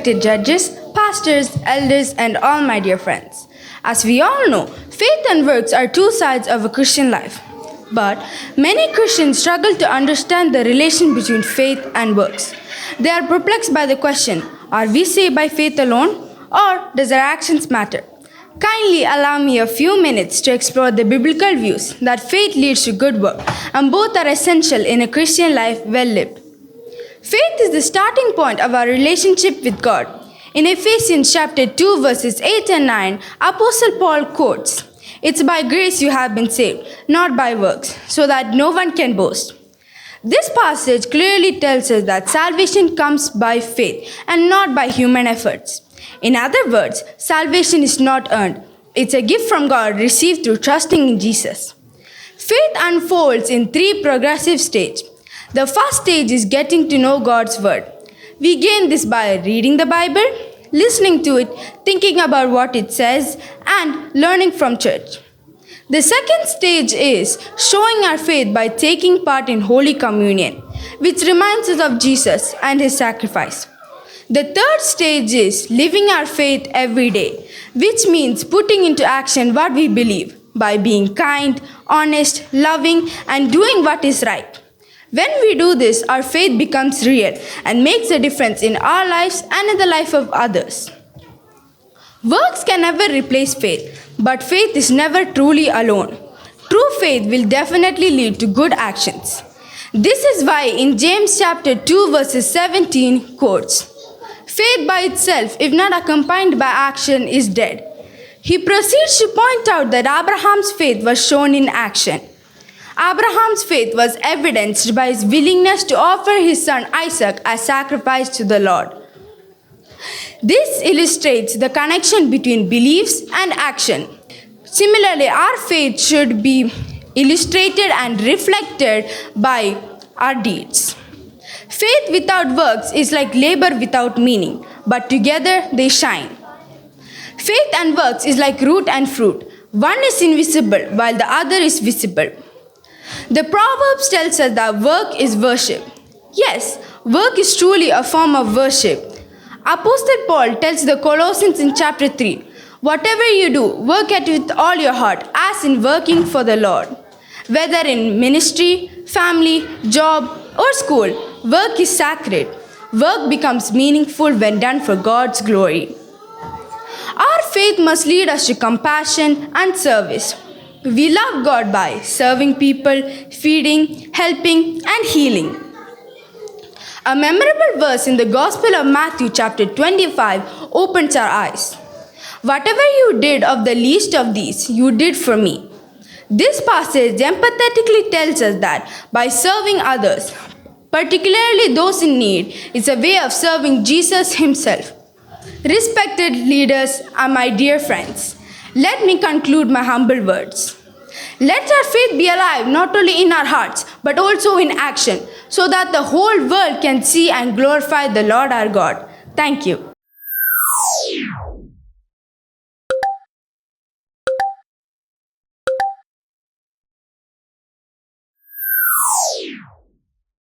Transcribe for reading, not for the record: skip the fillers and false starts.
respected judges, pastors, elders, and all my dear friends. As we all know, faith and works are two sides of a Christian life. But many Christians struggle to understand the relation between faith and works. They are perplexed by the question, are we saved by faith alone, or does our actions matter? Kindly allow me a few minutes to explore the biblical views that faith leads to good work, and both are essential in a Christian life well lived. Faith is the starting point of our relationship with God. In Ephesians chapter 2 verses 8 and 9, Apostle Paul quotes, "It's by grace you have been saved, not by works, so that no one can boast." This passage clearly tells us that salvation comes by faith and not by human efforts. In other words, salvation is not earned. It's a gift from God received through trusting in Jesus. Faith unfolds in three progressive stages. The first stage is getting to know God's Word. We gain this by reading the Bible, listening to it, thinking about what it says, and learning from church. The second stage is showing our faith by taking part in Holy Communion, which reminds us of Jesus and His sacrifice. The third stage is living our faith every day, which means putting into action what we believe by being kind, honest, loving, and doing what is right. When we do this, our faith becomes real and makes a difference in our lives and in the life of others. Works can never replace faith, but faith is never truly alone. True faith will definitely lead to good actions. This is why in James chapter 2 verses 17 quotes, "Faith by itself, if not accompanied by action, is dead." He proceeds to point out that Abraham's faith was shown in action. Abraham's faith was evidenced by his willingness to offer his son Isaac as sacrifice to the Lord. This illustrates the connection between beliefs and action. Similarly, our faith should be illustrated and reflected by our deeds. Faith without works is like labor without meaning, but together they shine. Faith and works is like root and fruit. One is invisible while the other is visible. The Proverbs tells us that work is worship. Yes, work is truly a form of worship. Apostle Paul tells the Colossians in chapter 3, "Whatever you do, work at it with all your heart, as in working for the Lord." Whether in ministry, family, job, or school, work is sacred. Work becomes meaningful when done for God's glory. Our faith must lead us to compassion and service. We love God by serving people, feeding, helping, and healing. A memorable verse in the Gospel of Matthew chapter 25 opens our eyes. "Whatever you did of the least of these, you did for me." This passage empathetically tells us that by serving others, particularly those in need, is a way of serving Jesus Himself. Respected leaders and my dear friends, let me conclude my humble words. Let our faith be alive not only in our hearts but also in action, so that the whole world can see and glorify the Lord our God. Thank you.